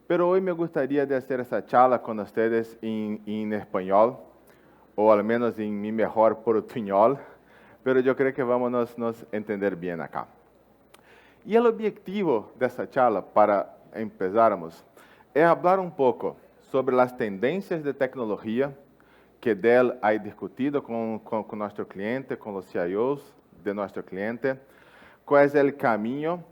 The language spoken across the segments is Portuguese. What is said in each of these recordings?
pero hoy me gustaría de hacer esta charla con ustedes en español, o al menos en mi mejor portuñol, pero yo creo que vamos nos entender bien acá. Y el objetivo de esta charla, para empezarmos, es hablar un poco sobre las tendencias de tecnología que Dell ha discutido con nuestro cliente, con los CIOs de nuestro cliente, cuál es el camino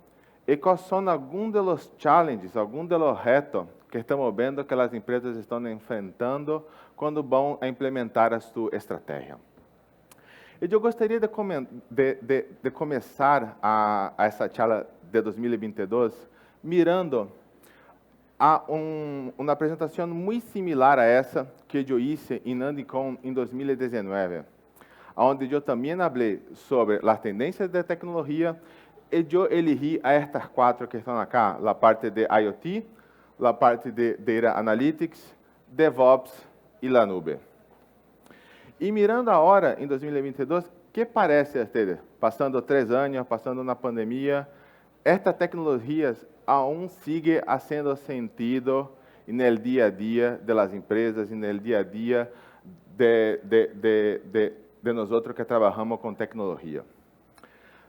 y cuáles son algunos de los challenges, algunos de los retos que estamos viendo que las empresas están enfrentando cuando van a implementar su estrategia. E eu gostaria de começar essa charla de 2022 mirando a uma apresentação muito similar a essa que eu hice em Andicom em 2019, onde eu também falei sobre as tendências de tecnologia e eu elegi a estas quatro que estão aqui, a parte de IoT, a parte de Data Analytics, DevOps e a nube. E mirando agora, em 2022, que parece a ustedes, passando 3 anos, passando na pandemia, estas tecnologias aún sigue haciendo sentido no dia a dia de las empresas e no dia a dia de nós que trabalhamos com tecnologia.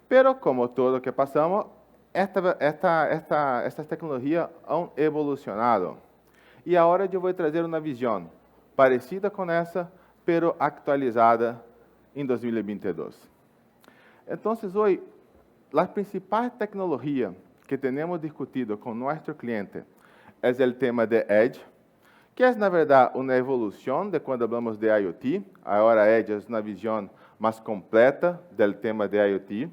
Pero, como todo que passamos, estas tecnologias han evolucionado. E agora eu vou trazer uma visão parecida com essa, pero actualizada em 2022. Então, hoje, as principais tecnologias que temos discutido com nosso cliente é o tema de Edge, que é, na verdade, uma evolução de quando falamos de IoT. Agora, Edge é uma visão mais completa do tema de IoT.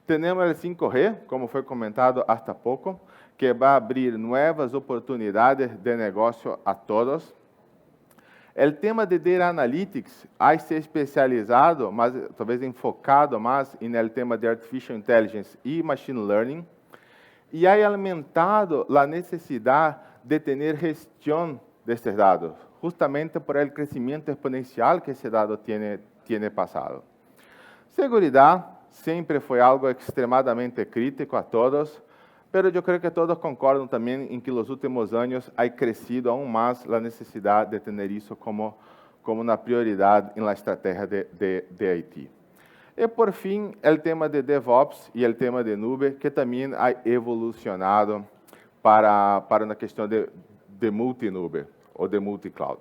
Temos o 5G, como foi comentado há pouco, que vai abrir novas oportunidades de negócio a todos. O tema de Data Analytics ha se especializado, mas talvez enfocado mais no tema de Artificial Intelligence e Machine Learning, e ha aumentado a necessidade de ter gestão destes dados, justamente por el crescimento exponencial que esse dado tiene passado. Seguridade sempre foi algo extremadamente crítico a todos, pero eu creio que todos concordam também em que nos últimos anos ha crescido aún mais a necessidade de ter isso como uma prioridade na estratégia de IT. E, por fim, o tema de DevOps e o tema de nube, que também ha evolucionado para uma questão de multinube ou de multicloud.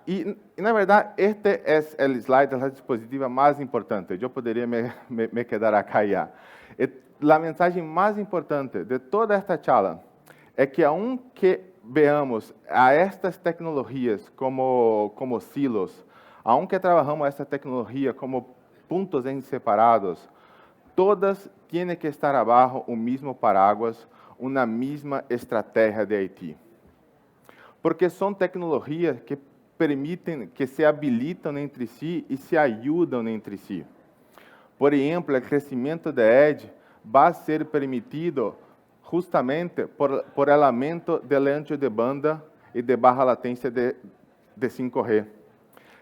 E na verdade, este é o slide da diapositiva mais importante. Eu poderia me quedar aqui já. A mensagem mais importante de toda esta charla é que, aunque veamos a estas tecnologias como silos, aunque trabalhamos esta tecnologia como pontos em separados, todas têm que estar abaixo o mesmo paraguas, uma mesma estratégia de IT. Porque são tecnologias que permitem, que se habilitam entre si e se ajudam entre si. Por exemplo, o crescimento de Edge vai ser permitido justamente por el aumento do ancho de banda e de baixa latência de 5G,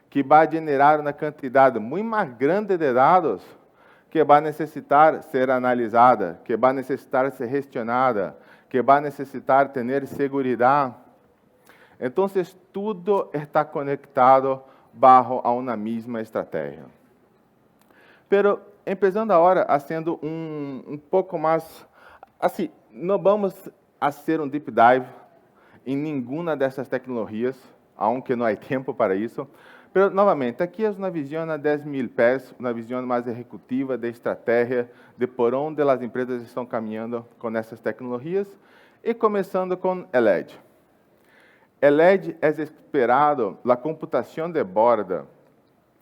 que vai gerar uma quantidade muito mais grande de dados que vai necessitar ser analisada, que vai necessitar ser gestionada, que vai necessitar ter segurança. Então, tudo está conectado bajo a uma mesma estratégia. Pero, empezando agora, sendo pouco mais, assim, não vamos a ser deep dive em nenhuma dessas tecnologias, aunque não há tempo para isso. Pero, novamente, aqui é uma visão a 10.000 pés, uma visão mais executiva de estratégia, de por onde as empresas estão caminhando com essas tecnologias, e começando com o Edge. O Edge é esperado, a computação de borda,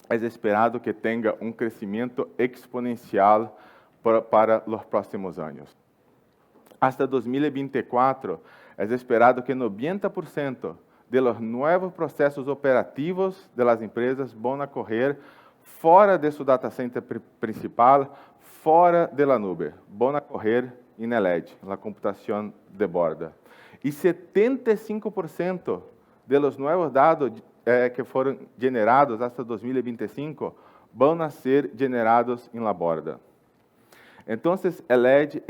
é esperado que tenha crescimento exponencial para os próximos anos. Hasta 2024, é esperado que 90% de los novos processos operativos de las empresas vão ocorrer fora de seu data center principal, fora de la nube, vão ocorrer em Edge, na computação de borda. E 75% de los novos dados que foram generados até 2025 vão ser generados em la borda. Então, o Edge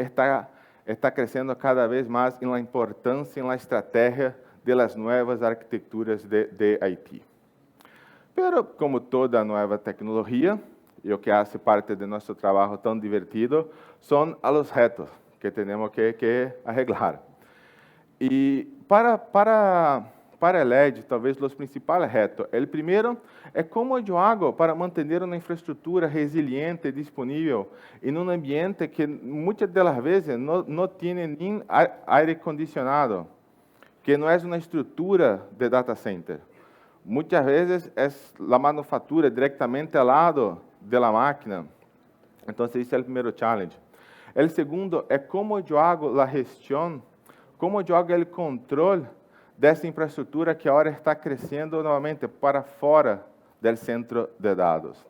está crescendo cada vez mais em la importância, em la estratégia de las nuevas arquiteturas de IT. Pero, como toda nova tecnologia, e o que faz parte de nosso trabalho tão divertido, são os retos que temos que arreglar. E para o LED, talvez os principais retos. O primeiro é como eu hago para manter uma infraestrutura resiliente, disponível, em um ambiente que muitas das vezes não tem nem aire acondicionado, que não é uma estrutura de data center. Muitas vezes é a manufatura diretamente ao lado da máquina. Então, esse é o primeiro challenge. O segundo é como eu hago a gestão, como eu hago o controle dessa infraestrutura que agora está crescendo novamente para fora do centro de dados.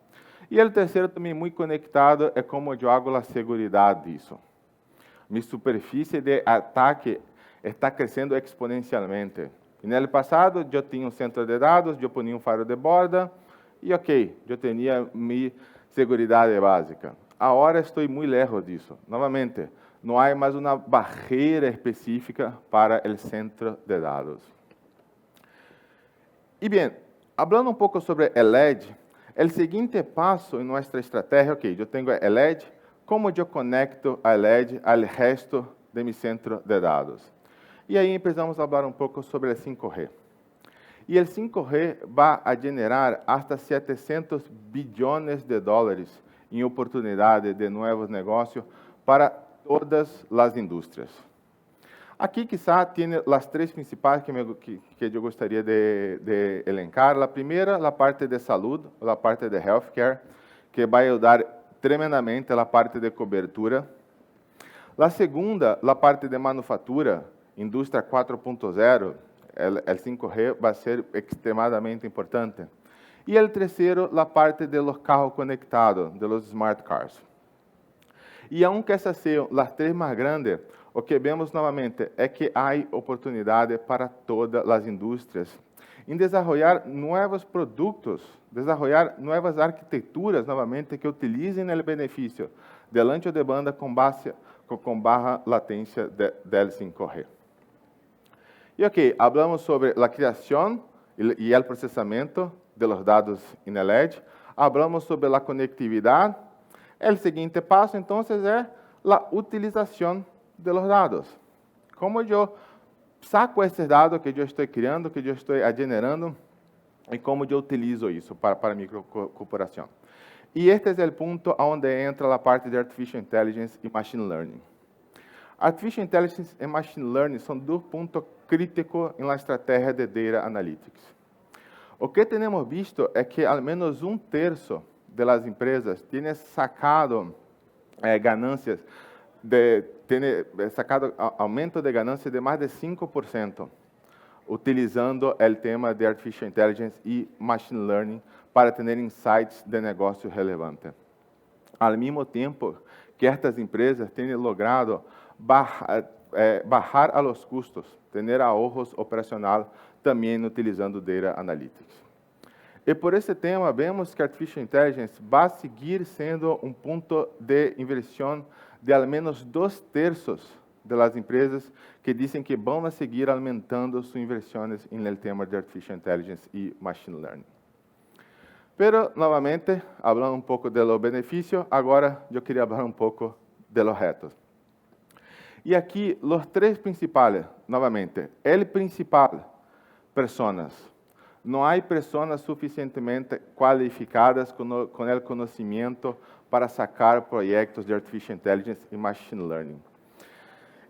E o terceiro, também muito conectado, é como eu hago a segurança disso. Minha superfície de ataque está crescendo exponencialmente. E no passado, eu tinha um centro de dados, eu punha um faro de borda, e ok, eu tinha minha segurança básica. Agora estou muito lejos disso. Novamente, não há mais uma barreira específica para o centro de dados. E bem, falando um pouco sobre o LED, o seguinte passo em nossa estratégia, ok, eu tenho o LED, como eu conecto a LED ao resto de meu centro de dados? E aí começamos a falar um pouco sobre o 5G. E o 5G vai generar hasta 700 bilhões de dólares em oportunidade de novos negócios para todas as indústrias. Aqui, quizá, tem as três principais que eu gostaria de elencar. A primeira, a parte de saúde, a parte de healthcare, que vai ajudar tremendamente a parte de cobertura. A segunda, a parte de manufatura, indústria 4.0, o 5G vai ser extremadamente importante. E o terceiro, a parte de los carros conectados, de los smart cars. E aunque essas sejam as três mais grandes, o que vemos novamente é que há oportunidade para todas as indústrias em desenvolver novos produtos, desenvolver novas arquiteturas, novamente, que utilizem o benefício do ancho de banda com barra latência del 5G. E ok, falamos sobre a criação e o processamento de los dados em LED, falamos sobre a conectividade. O seguinte passo, então, é a utilização de los dados. Como eu saco esses dados que eu estou criando, que eu estou generando, e como eu utilizo isso para a microcorporação. E este é o ponto onde entra a parte de Artificial Intelligence e Machine Learning. Artificial Intelligence e Machine Learning são dois pontos críticos na estratégia de Data Analytics. O que temos visto é que ao menos um terço das empresas tem sacado ganâncias, sacado aumento de ganâncias de mais de 5%, utilizando o tema de Artificial Intelligence e Machine Learning para ter insights de negócio relevantes. Ao mesmo tempo que estas empresas têm logrado bajar a los custos, ter ahorros operacionais também utilizando Data Analytics. E por esse tema, vemos que Artificial Intelligence vai seguir sendo um ponto de inversão de ao menos 2/3 das empresas que dizem que vão seguir aumentando suas inversões no tema de Artificial Intelligence e Machine Learning. Pero, novamente, falando um pouco do benefício, agora eu queria falar um pouco de los retos. E aqui, os três principais, novamente, o principal, pessoas. Não há pessoas suficientemente qualificadas com o conhecimento para sacar projetos de Artificial Intelligence e Machine Learning.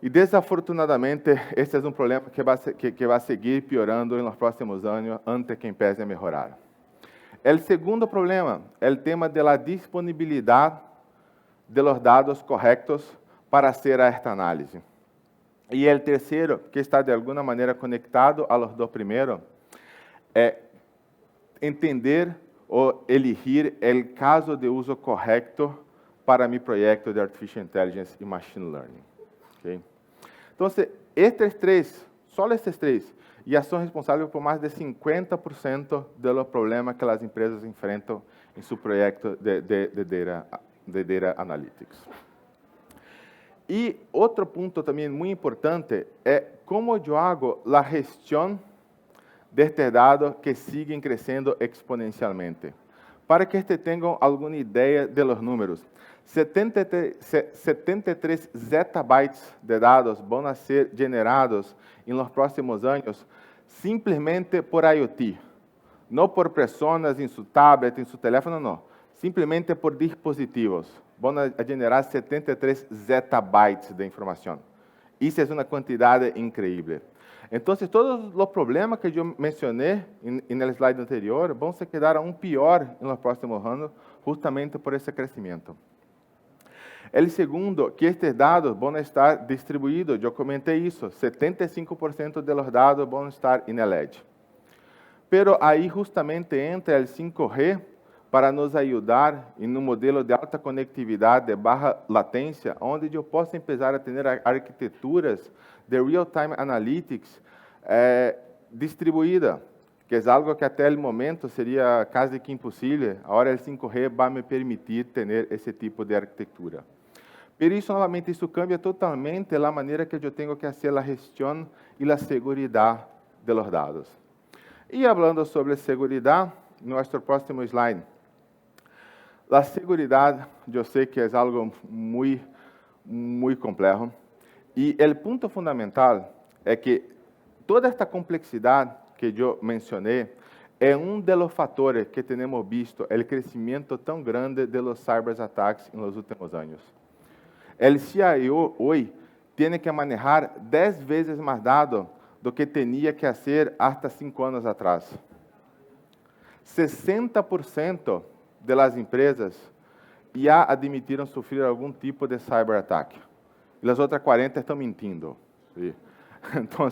E, desafortunadamente, esse é um problema que vai seguir piorando nos próximos anos, antes que empiece a melhorar. O segundo problema é o tema da disponibilidade de los dados corretos para fazer esta análise. E o terceiro, que está de alguma maneira conectado a los dois primeiros, é entender ou elegir o caso de uso correto para meu projeto de Artificial Intelligence e Machine Learning. Okay? Então, estes três, só estes três, já são responsáveis por mais de 50% dos problemas que as empresas enfrentam em seu projeto de Data Analytics. Y otro punto también muy importante es cómo yo hago la gestión de estos datos que siguen creciendo exponencialmente. Para que tengan alguna idea de los números, 73 zettabytes de dados van a ser generados en los próximos años simplesmente por IoT. No por personas en su tablet, en su teléfono, no. Simplemente por dispositivos. Van a generar 73 zettabytes de información. Isso é uma quantidade incrível. Então, todos os problemas que eu mencionei no slide anterior vão se quedar aún pior nos próximos anos, justamente por esse crescimento. O segundo, que estes dados vão estar distribuídos, eu comentei isso, 75% dos dados vão estar em LED. Pero aí justamente entra o 5G para nos ajudar em um modelo de alta conectividade, de baixa latência, onde eu posso começar a ter arquiteturas de real-time analytics distribuída, que é algo que até o momento seria quase que impossível. Agora o 5G vai me permitir ter esse tipo de arquitetura. Por isso, novamente, isso cambia totalmente a maneira que eu tenho que fazer a gestão e a segurança dos dados. E falando sobre segurança, nosso próximo slide. A segurança, eu sei que é algo muito complexo. E o ponto fundamental é que toda esta complexidade que eu mencionei é dos fatores que temos visto o crescimento tão grande dos cyberataques nos últimos anos. O CIO hoje tem que manejar 10 vezes mais dados do que tinha que fazer hasta 5 anos atrás. 60% das empresas já admitiram sofrer algum tipo de cyberataque. E as outras 40% estão mentindo. Então,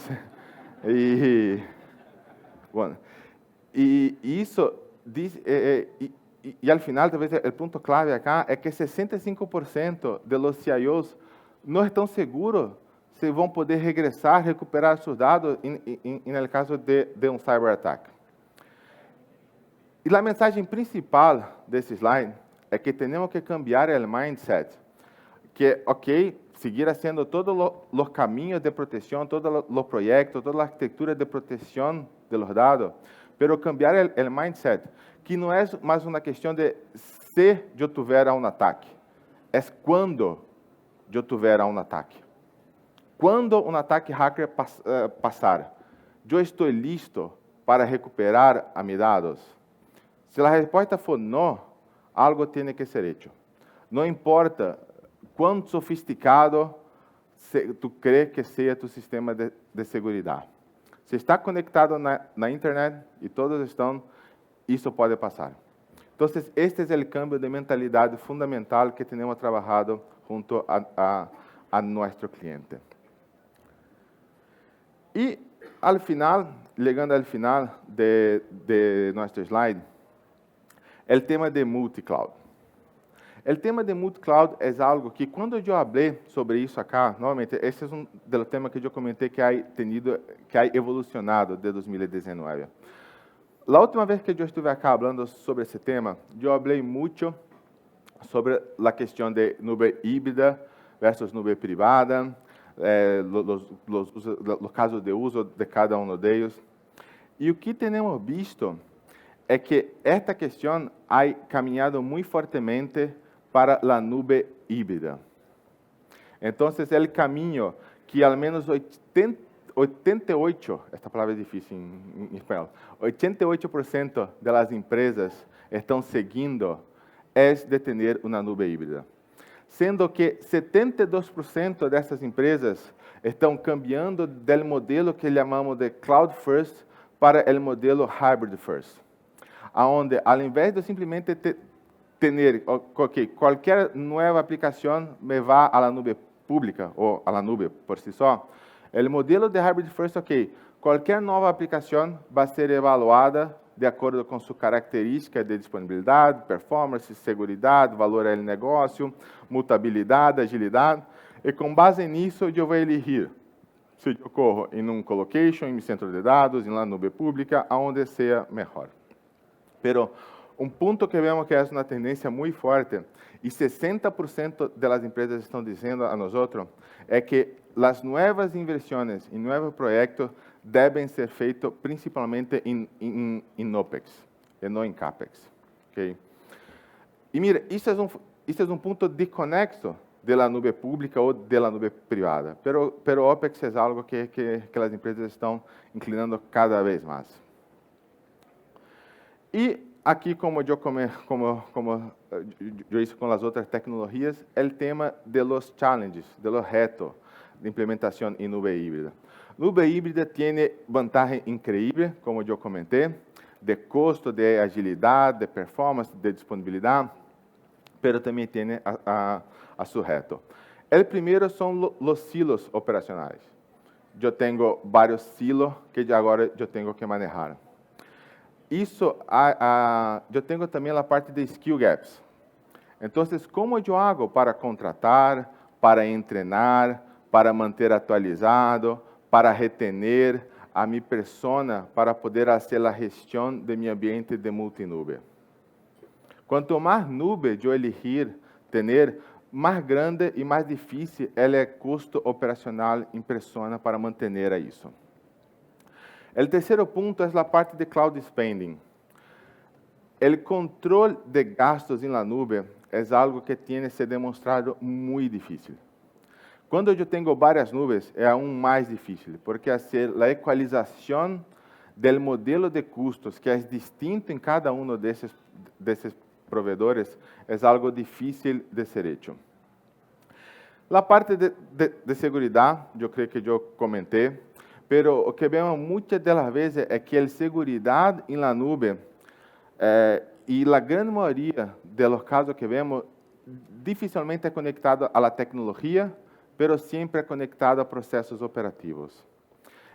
isso diz, e ao final, talvez o ponto clave acá é que 65% dos CIOs não estão seguros se vão poder regressar, recuperar seus dados no caso de cyberataque. E a mensagem principal desse slide é que temos que cambiar o mindset, que seguir haciendo todos os caminhos de proteção, todos os projetos, toda a arquitetura de proteção de los dados, pero cambiar o mindset, que não é mais uma questão de se eu tiver um ataque, é quando eu tiver um ataque. Quando um ataque hacker passar, eu estou listo para recuperar a meus dados? Se a resposta for não, algo tem que ser feito. Não importa quão sofisticado tu crê que seja tu sistema de segurança. Se está conectado na internet e todos estão, isso pode passar. Então, este é o cambio de mentalidade fundamental que temos trabalhado junto a nosso cliente. E, ao final, chegando ao final de nosso slide, o tema de multi-cloud. O tema de multi-cloud é algo que, quando eu falei sobre isso acá, novamente, esse é dos temas que eu comentei que ha evolucionado de 2019. A última vez que eu estive acá falando sobre esse tema, eu falei muito sobre a questão de nuvem híbrida versus nuvem privada, os casos de uso de cada um deles. E o que temos visto é que esta questão ha caminhado muito fortemente para a nuvem híbrida. Então, é o caminho que ao menos 88%, esta palavra é difícil em espanhol, 88% das empresas estão seguindo é de ter uma nuvem híbrida. Sendo que 72% dessas empresas estão cambiando do modelo que chamamos de Cloud First para o modelo Hybrid First, onde, ao invés de simplesmente ter qualquer nova aplicação me vá à la nuvem pública ou à la nuvem por si só, o modelo de Hybrid First, qualquer nova aplicação vai ser evaluada de acordo com sua característica de disponibilidade, performance, segurança, valor ao negócio, mutabilidade, agilidade, e com base nisso eu vou elegir se eu corro em um colocation, em centro de dados, em uma nuvem pública, aonde seja melhor. Pero um ponto que vemos que é uma tendência muito forte, e 60% das empresas estão dizendo a nós é que as novas inversões em novos projetos devem ser feitas principalmente em OPEX, e não em CAPEX. Okay? E mira, isso é um ponto desconexo da nuvem pública ou da nuvem privada, pero OPEX é algo que as empresas estão inclinando cada vez mais. E aqui, como eu hice com as outras tecnologias, o tema de los challenges, de los retos de implementação em nuvem híbrida. Nuvem híbrida tem vantagem incrível, como eu comentei, de custo, de agilidade, de performance, de disponibilidade, pero também tem a seu reto. O primeiro são os silos operacionais. Eu tenho vários silos que agora eu tenho que manejar. Isso, eu tenho também a parte de skill gaps. Então, como eu hago para contratar, para entrenar, para manter atualizado, para retener a minha persona, para poder fazer a gestão de meu ambiente de multinube? Quanto mais nube eu elegir ter, mais grande e mais difícil é o custo operacional em persona para manter isso. O terceiro ponto é a parte de cloud spending. O controle de gastos em la nube é algo que tem se demonstrado muito difícil. Quando eu tenho várias nuvens, é aún mais difícil, porque fazer a equalização do modelo de custos, que é distinto em cada um desses provedores, é algo difícil de ser hecho. A parte de segurança, eu creio que eu comentei, pero o que vemos muitas das vezes é que a segurança em la nube, e a grande maioria dos casos que vemos, dificilmente é conectado à tecnologia, pero sempre é conectado a processos operativos.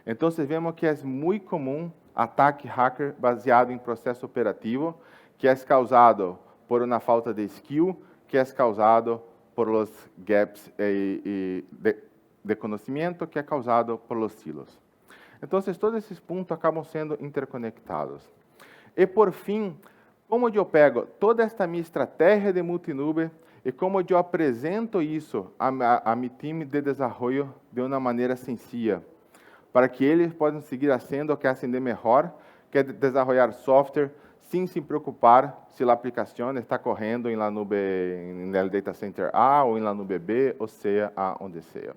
Então, vemos que é muito comum ataque hacker baseado em processo operativo, que é causado por uma falta de skill, que é causado por os gaps de conhecimento, que é causado por os silos. Então, todos esses pontos acabam sendo interconectados. E, por fim, como eu pego toda esta minha estratégia de multinube e como eu apresento isso a meu time de desenvolvimento de uma maneira sencilla, para que eles possam seguir fazendo o que fazem de melhor, que é desenvolver software sem se preocupar se a aplicação está correndo em la nube, em el data center A ou em la nube B, ou seja, onde seja.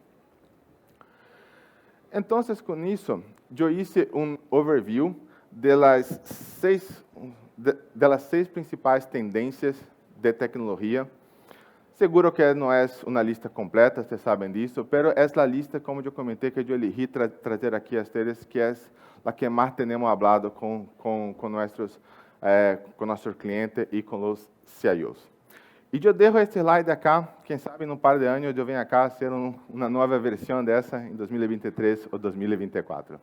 Então, com isso, eu hice um overview das seis principais tendências de tecnologia. Seguro que não é uma lista completa, vocês sabem disso, mas é a lista, como eu comentei, que eu elegi trazer aqui a vocês, que é a que mais temos falado com nossos clientes e com os CIOs. E eu deixo esse slide acá, quem sabe, em um par de anos, eu venho acá a ser uma nova versão dessa em 2023 ou 2024.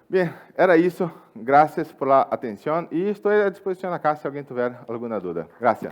Bem, era isso. Graças pela atenção e estou à disposição acá se alguém tiver alguma dúvida. Graças.